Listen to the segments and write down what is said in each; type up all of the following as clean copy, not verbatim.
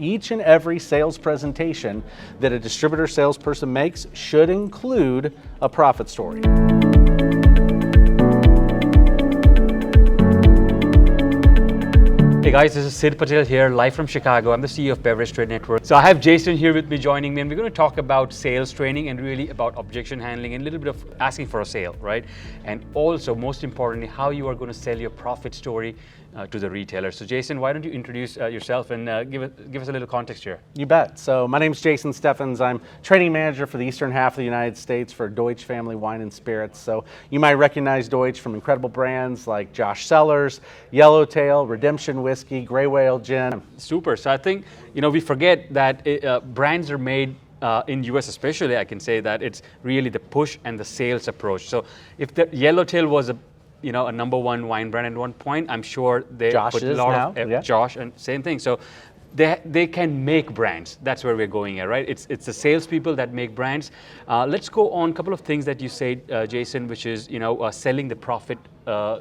Each and every sales presentation that a distributor salesperson makes should include a profit story. Hey guys, this is Sid Patel here, live from Chicago. I'm the CEO of Beverage Trade Network. So I have Jason here with me joining me, and we're going to talk about sales training and really about objection handling and a little bit of asking for a sale, right? And also, most importantly, how you are going to sell your profit story to the retailer. So Jason, why don't you introduce yourself and give us a little context here? You bet. So my name is Jason Steffens. I'm training manager for the eastern half of the United States for Deutsch Family Wine and Spirits. So you might recognize Deutsch from incredible brands like Josh Cellars, Yellowtail, Redemption Whiskey, Gray Whale Gin. Super. So I think, we forget that brands are made in US especially. I can say that it's really the push and the sales approach. So if the Yellowtail was a number one wine brand at one point, I'm sure they Josh put a is lot now, of yeah. Josh and same thing. So they can make brands. That's where we're going here, right? It's the salespeople that make brands. Let's go on a couple of things that you said, Jason, which is selling the profit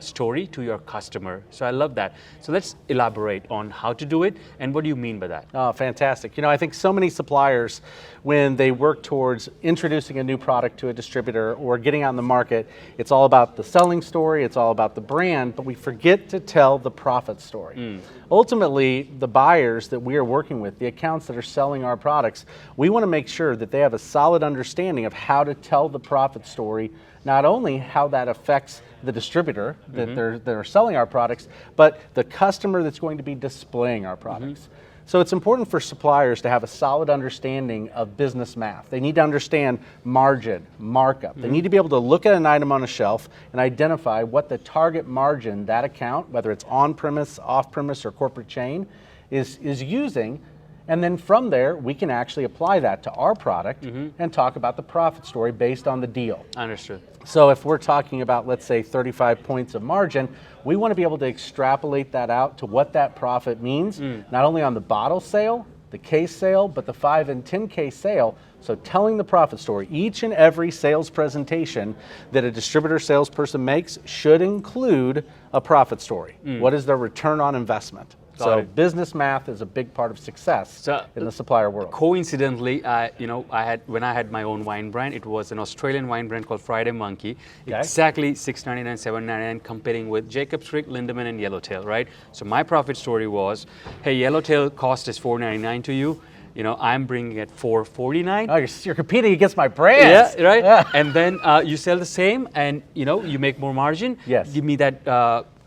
story to your customer. So I love that. So let's elaborate on how to do it and what do you mean by that? Oh, fantastic. I think so many suppliers, when they work towards introducing a new product to a distributor or getting out in the market, it's all about the selling story, it's all about the brand, but we forget to tell the profit story. Ultimately, the buyers that we are working with, the accounts that are selling our products, we want to make sure that they have a solid understanding of how to tell the profit story, not only how that affects the distributor that they're selling our products, but the customer that's going to be displaying our products. So it's important for suppliers to have a solid understanding of business math. They need to understand margin, markup. They need to be able to look at an item on a shelf and identify what the target margin that account, whether it's on-premise, off-premise, or corporate chain, is using. And then from there, we can actually apply that to our product and talk about the profit story based on the deal. Understood. So if we're talking about, let's say, 35 points of margin, we want to be able to extrapolate that out to what that profit means, not only on the bottle sale, the case sale, but the 5 and 10 case sale. So telling the profit story, each and every sales presentation that a distributor salesperson makes should include a profit story. What is their return on investment? So business math is a big part of success in the supplier world. Coincidentally, when I had my own wine brand, it was an Australian wine brand called Friday Monkey. Okay. Exactly $6.99, $7.99, competing with Jacob's Creek, Lindemann, and Yellowtail, right? So my profit story was, hey, Yellowtail cost is $4.99 to you. I'm bringing it $4.49. Oh, you're competing against my brand. Yeah, right. Yeah. And then you sell the same, and you make more margin. Yes. Give me that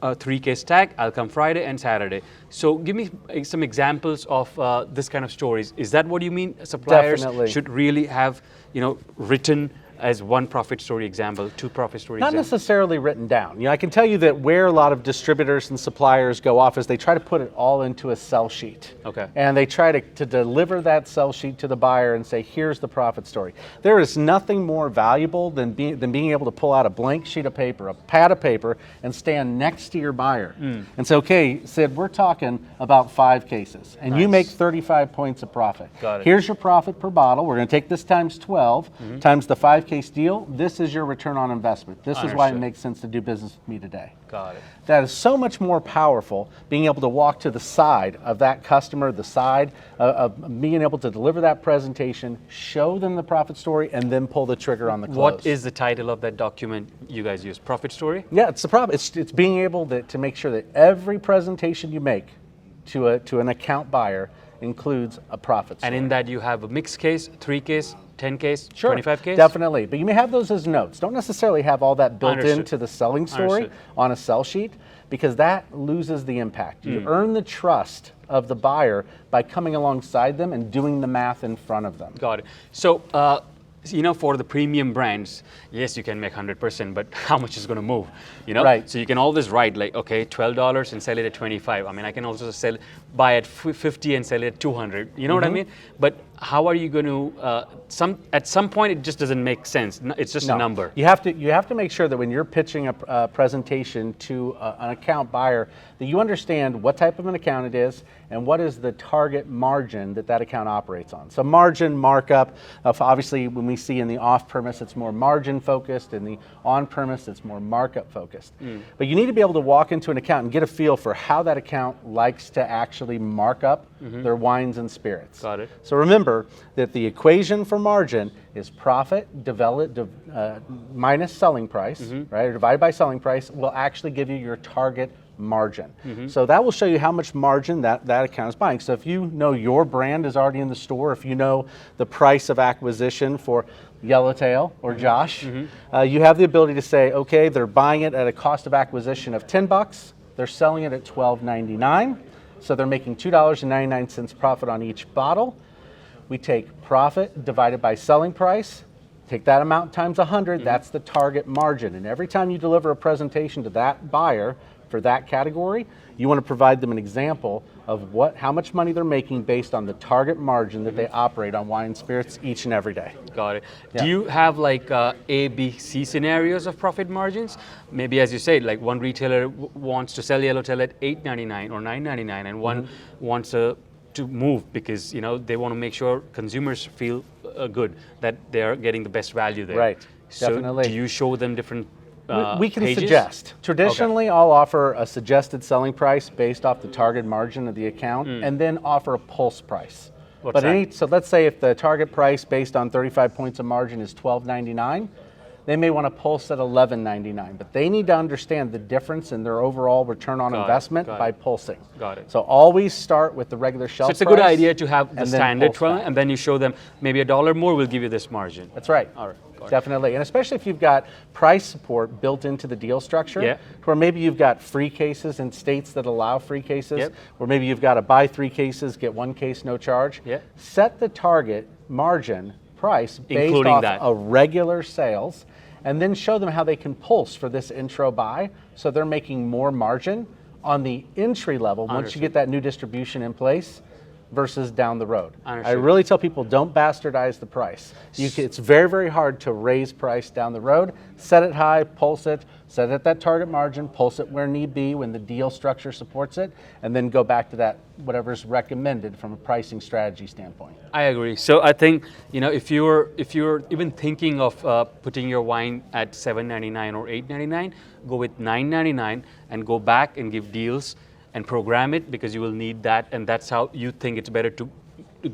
3-case tag. I'll come Friday and Saturday. So give me some examples of this kind of stories. Is that what you mean? Suppliers Definitely should really have written as one profit story example, 2 profit story Not examples? necessarily written down. I can tell you that where a lot of distributors and suppliers go off is they try to put it all into a sell sheet. Okay. And they try to deliver that sell sheet to the buyer and say, here's the profit story. There is nothing more valuable than being able to pull out a blank sheet of paper, a pad of paper, and stand next to your buyer. And say, okay, Sid, we're talking about 5 cases, and you make 35 points of profit. Got it. Here's your profit per bottle. We're going to take this times 12, times the 5-case deal. This is your return on investment. This is why it makes sense to do business with me today. Got it. That is so much more powerful, being able to walk to the side of that customer, the side of being able to deliver that presentation, show them the profit story, and then pull the trigger on the close. What is the title of that document you guys use? Profit story? Yeah, it's the problem. It's being able to make sure that every presentation you make to an account buyer includes a profit story. And in that you have a mixed case, 3-case, 10-case, Sure, 25-case? definitely. But you may have those as notes. Don't necessarily have all that built Understood. into the selling story Understood. on a sell sheet, because that loses the impact. You earn the trust of the buyer by coming alongside them and doing the math in front of them. Got it. So, for the premium brands, yes, you can make 100%, but how much is going to move? Right. So you can always write like, okay, $12 and sell it at 25. I mean, I can also buy at 50 and sell it at 200. You know what I mean? But how are you going to? At some point, it just doesn't make sense. It's just a number. You have to make sure that when you're pitching a presentation to an account buyer, that you understand what type of an account it is and what is the target margin that that account operates on. So margin, markup, obviously when we see in the off-premise it's more margin focused, in the on-premise it's more markup focused. But you need to be able to walk into an account and get a feel for how that account likes to actually mark up their wines and spirits. Got it. So remember that the equation for margin is profit minus selling price, right? Or divided by selling price will actually give you your target margin. So that will show you how much margin that account is buying. So if you know your brand is already in the store, if you know the price of acquisition for Yellowtail or Josh, you have the ability to say, okay, they're buying it at a cost of acquisition of $10, they're selling it at $12.99, so they're making $2.99 profit on each bottle. We take profit divided by selling price, take that amount times 100, that's the target margin. And every time you deliver a presentation to that buyer for that category, you want to provide them an example of how much money they're making based on the target margin that they operate on wine and spirits each and every day. Got it. Yeah. Do you have like A, B, C scenarios of profit margins? Maybe as you said, like one retailer wants to sell Yellowtail at $8.99 or $9.99, and one wants to move because they want to make sure consumers feel good that they're getting the best value there. Right. So Definitely. do you show them different we can pages? suggest. Traditionally, I'll offer a suggested selling price based off the target margin of the account, and then offer a pulse price. What's that? So let's say if the target price based on 35 points of margin is $12.99, they may want to pulse at $11.99, but they need to understand the difference in their overall return on investment by pulsing. Got it. So always start with the regular shelf price. So it's a good idea to have the and then standard pulse 12, back. and then you show them maybe $1 more will give you this margin. That's right. All right. Got it. Definitely, and especially if you've got price support built into the deal structure, Yeah. where maybe you've got free cases in states that allow free cases, Yep. or maybe you've got to buy 3 cases, get 1 case, no charge. Yeah. Set the target margin price based Including off that. a regular sales, and then show them how they can pulse for this intro buy, so they're making more margin on the entry level once you get that new distribution in place versus down the road. I really tell people, don't bastardize the price. It's very, very hard to raise price down the road. Set it high, pulse it, set it at that target margin, pulse it where need be when the deal structure supports it, and then go back to that whatever's recommended from a pricing strategy standpoint. I agree. So I think if you're even thinking of putting your wine at $7.99 or $8.99, go with $9.99 and go back and give deals and program it, because you will need that, and that's how you think it's better to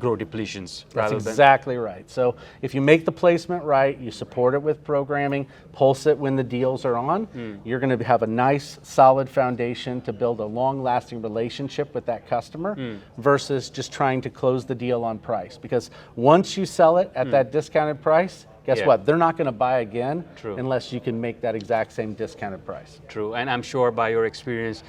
grow depletions. That's exactly right. So if you make the placement right, you support it with programming, pulse it when the deals are on, you're going to have a nice solid foundation to build a long-lasting relationship with that customer versus just trying to close the deal on price. Because once you sell it at that discounted price, guess what? They're not going to buy again unless you can make that exact same discounted price. True, and I'm sure by your experience,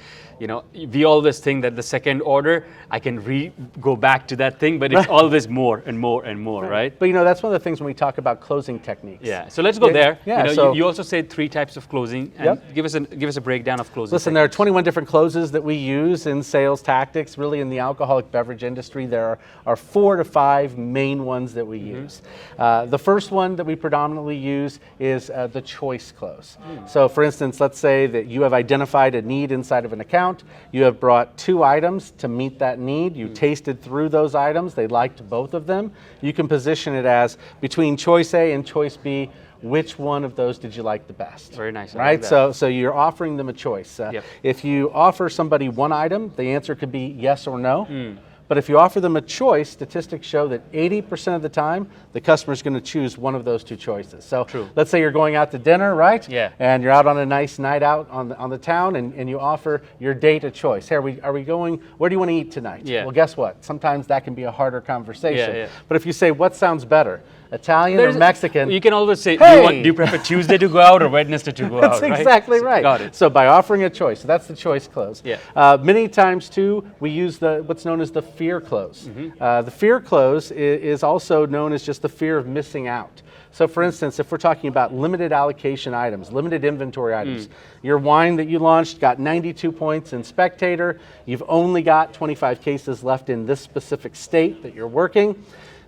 we always think that the second order, I can go back to that thing, but it's always more and more and more, right? But that's one of the things when we talk about closing techniques. Yeah, so let's go there. Yeah, you also said 3 types of closing, and give us a breakdown of closing. Listen, there are 21 different closes that we use in sales tactics. Really, in the alcoholic beverage industry, there are 4 to 5 main ones that we use. The first one that we predominantly use is the choice close. So for instance, let's say that you have identified a need inside of an account. You have brought 2 items to meet that need. You tasted through those items. They liked both of them. You can position it as between choice A and choice B, which one of those did you like the best? Very nice. Right? So you're offering them a choice. If you offer somebody one item, the answer could be yes or no. But if you offer them a choice, statistics show that 80% of the time, the customer's going to choose one of those 2 choices. So let's say you're going out to dinner, right? Yeah. And you're out on a nice night out on the town, and you offer your date a choice. Hey, are we going, where do you want to eat tonight? Yeah. Well, guess what? Sometimes that can be a harder conversation. Yeah. But if you say, what sounds better? Italian or Mexican? You can always say, hey! do you prefer Tuesday to go out or Wednesday to go out? That's exactly right. Got it. So by offering a choice, so that's the choice close. Yeah. Many times too, we use what's known as the fear close. The fear close is also known as just the fear of missing out. So for instance, if we're talking about limited allocation items, limited inventory items, your wine that you launched got 92 points in Spectator, you've only got 25 cases left in this specific state that you're working,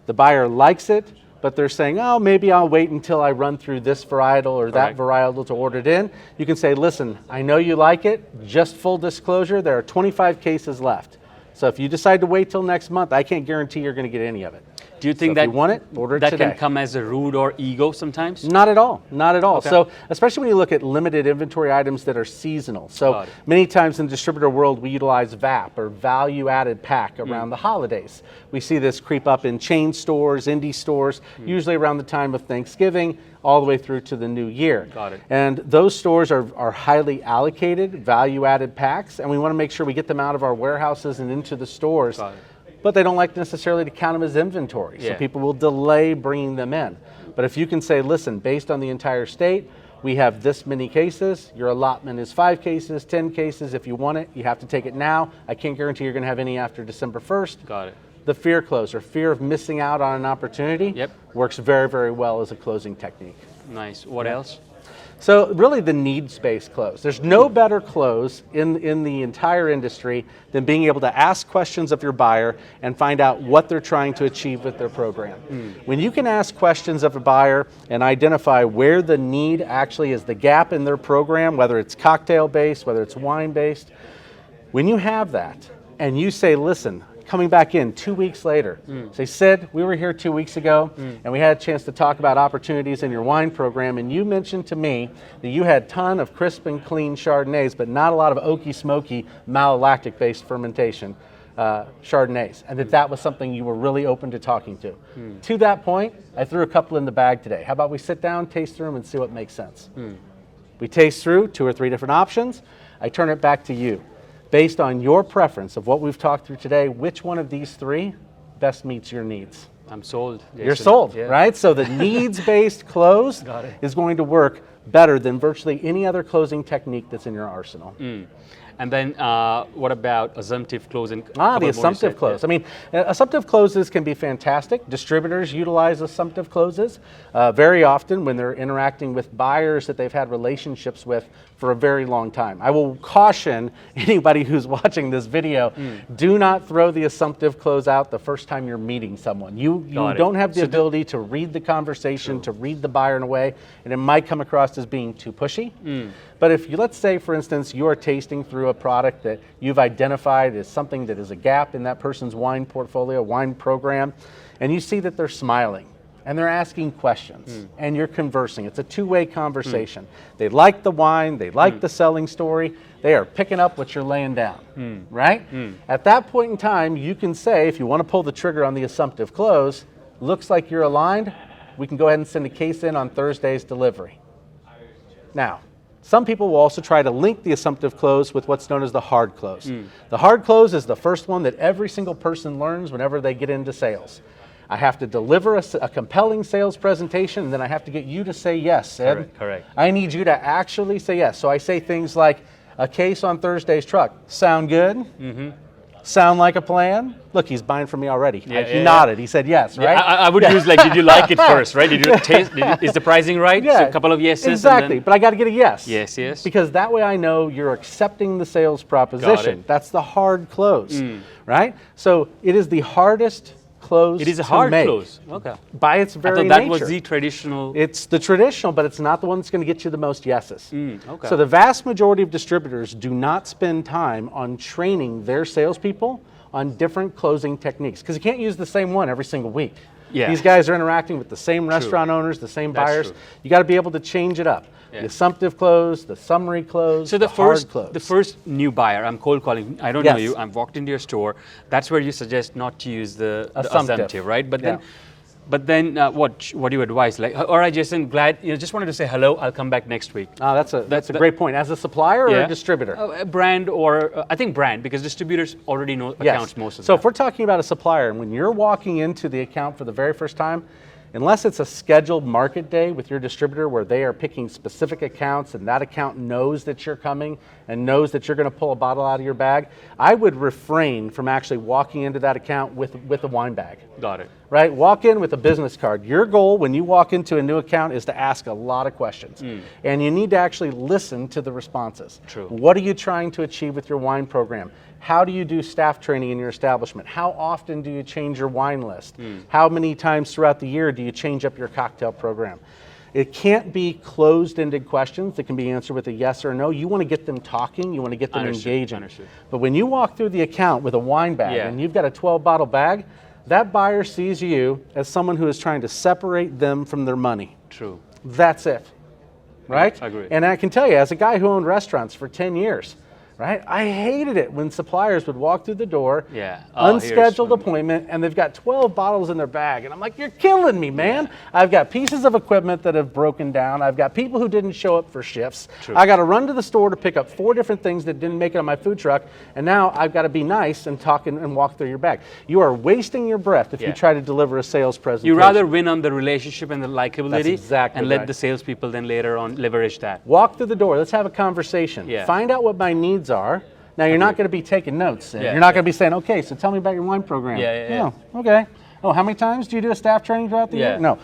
the buyer likes it, but they're saying, oh, maybe I'll wait until I run through this varietal or that varietal to order it in. You can say, listen, I know you like it. Just full disclosure, there are 25 cases left. So if you decide to wait till next month, I can't guarantee you're going to get any of it. Do you think so that if you want it, order it that today. can come as a rude or ego sometimes? Not at all, not at all. Okay. So especially when you look at limited inventory items that are seasonal. So many times in the distributor world, we utilize VAP or value added pack around the holidays. We see this creep up in chain stores, indie stores, usually around the time of Thanksgiving, all the way through to the new year. Got it. And those stores are highly allocated, value added packs, and we want to make sure we get them out of our warehouses and into the stores. Got it. But they don't like necessarily to count them as inventory. So people will delay bringing them in. But if you can say, listen, based on the entire state, we have this many cases, your allotment is 5 cases, 10 cases. If you want it, you have to take it now. I can't guarantee you're going to have any after December 1st. Got it. The fear close, or fear of missing out on an opportunity, works very, very well as a closing technique. Nice. What else? So really the needs-based close. There's no better close in the entire industry than being able to ask questions of your buyer and find out what they're trying to achieve with their program. When you can ask questions of a buyer and identify where the need actually is, the gap in their program, whether it's cocktail-based, whether it's wine-based, when you have that and you say, listen, coming back in 2 weeks later, say, Sid, we were here 2 weeks ago and we had a chance to talk about opportunities in your wine program, and you mentioned to me that you had a ton of crisp and clean Chardonnays, but not a lot of oaky, smoky, malolactic based fermentation Chardonnays, and that was something you were really open to talking to. To that point, I threw a couple in the bag today. How about we sit down, taste through them, and see what makes sense? We taste through 2 or 3 different options. I turn it back to you. Based on your preference of what we've talked through today, which one of these 3 best meets your needs? I'm sold. Jason. You're sold, right? So the needs-based close is going to work better than virtually any other closing technique that's in your arsenal. And then what about assumptive closing? The assumptive close. I mean, assumptive closes can be fantastic. Distributors utilize assumptive closes very often when they're interacting with buyers that they've had relationships with for a very long time. I will caution anybody who's watching this video, do not throw the assumptive close out the first time you're meeting someone. You don't have the ability to read the conversation, to read the buyer in a way, and it might come across as being too pushy. But if you, let's say, for instance, you are tasting through a product that you've identified as something that is a gap in that person's wine portfolio, wine program, and you see that they're smiling and they're asking questions and you're conversing. It's a two-way conversation. They like the wine, they like the selling story, they are picking up what you're laying down, right? At that point in time, you can say, if you want to pull the trigger on the assumptive close, looks like you're aligned, we can go ahead and send a case in on Thursday's delivery. Now, some people will also try to link the assumptive close with what's known as the hard close. The hard close is the first one that every single person learns whenever they get into sales. I have to deliver a compelling sales presentation, and then I have to get you to say yes, Sid. Correct. I need you to actually say yes. So I say things like, a case on Thursday's truck. Sound good? Sound like a plan? Look, he's buying from me already. He nodded. He said yes, right? I would use like, did you like it first, right? Did you taste? Is the pricing right? Yeah, So a couple of yeses. exactly. But I got to get a yes. Yes. Because that way I know you're accepting the sales proposition. That's the hard close, right? So it is the hardest close. It is a hard make close. Okay. By its very I thought that nature. was the traditional. It's the traditional, but it's not the one that's going to get you the most yeses. Okay. So the vast majority of distributors do not spend time on training their salespeople on different closing techniques, because you can't use the same one every single week. Yeah. These guys are interacting with the same restaurant owners, the same buyers. true. You got to be able to change it up. The assumptive close, the summary close, So the hard close. the first new buyer, I'm cold calling. I don't know you. I've walked into your store. That's where you suggest not to use the assumptive, right? But then, what do you advise? Like, all right, Jason, glad just wanted to say hello. I'll come back next week. That's a great point. As a supplier or a distributor? A brand, or I think brand, because distributors already know accounts most of them. So if we're talking about a supplier, and when you're walking into the account for the very first time, unless it's a scheduled market day with your distributor where they are picking specific accounts and that account knows that you're coming and knows that you're going to pull a bottle out of your bag, I would refrain from actually walking into that account with a wine bag. Got it. Right? Walk in with a business card. Your goal when you walk into a new account is to ask a lot of questions. And you need to actually listen to the responses. True. What are you trying to achieve with your wine program? How do you do staff training in your establishment? How often do you change your wine list? How many times throughout the year do you change up your cocktail program? It can't be closed-ended questions that can be answered with a yes or no. You want to get them talking, you want to get them engaging. But when you walk through the account with a wine bag and you've got a 12-bottle bag, that buyer sees you as someone who is trying to separate them from their money. True. That's it, right? I agree. And I can tell you, as a guy who owned restaurants for 10 years, right? I hated it when suppliers would walk through the door, unscheduled appointment, and they've got 12 bottles in their bag. And I'm like, you're killing me, man. I've got pieces of equipment that have broken down. I've got people who didn't show up for shifts. I got to run to the store to pick up 4 different things that didn't make it on my food truck. And now I've got to be nice and talk and walk through your bag. You are wasting your breath if you try to deliver a sales presentation. You rather win on the relationship and the likability. That's exactly and let the salespeople then later on leverage that. Walk through the door. Let's have a conversation. Find out what my needs are. Now, you're not going to be taking notes. You're not going to be saying, okay, so tell me about your wine program. No, okay. Oh, how many times do you do a staff training throughout the year? No.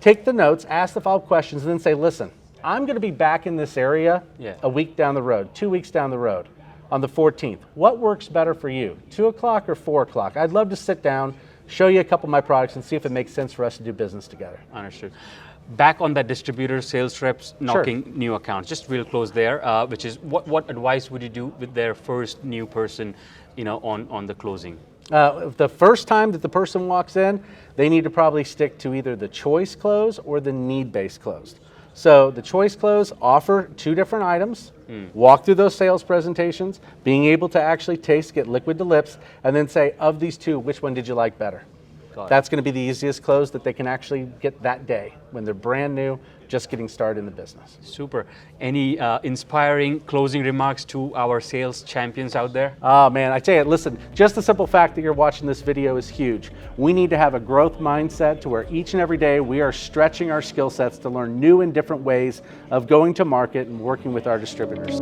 Take the notes, ask the follow-up questions, and then say, listen, I'm going to be back in this area a week down the road, 2 weeks down the road, on the 14th. What works better for you, 2 o'clock or 4 o'clock? I'd love to sit down, show you a couple of my products, and see if it makes sense for us to do business together. Understood. Back on that distributor, sales reps knocking new accounts, just real close there, which is what advice would you do with their first new person, on the closing? The first time that the person walks in, they need to probably stick to either the choice close or the need-based close. So the choice close, offer 2 different items, walk through those sales presentations, being able to actually taste, get liquid to lips, and then say, of these 2, which one did you like better? That's going to be the easiest close that they can actually get that day when they're brand new, just getting started in the business. Super. Any inspiring closing remarks to our sales champions out there? Oh man, I tell you, listen, just the simple fact that you're watching this video is huge. We need to have a growth mindset to where each and every day we are stretching our skill sets to learn new and different ways of going to market and working with our distributors.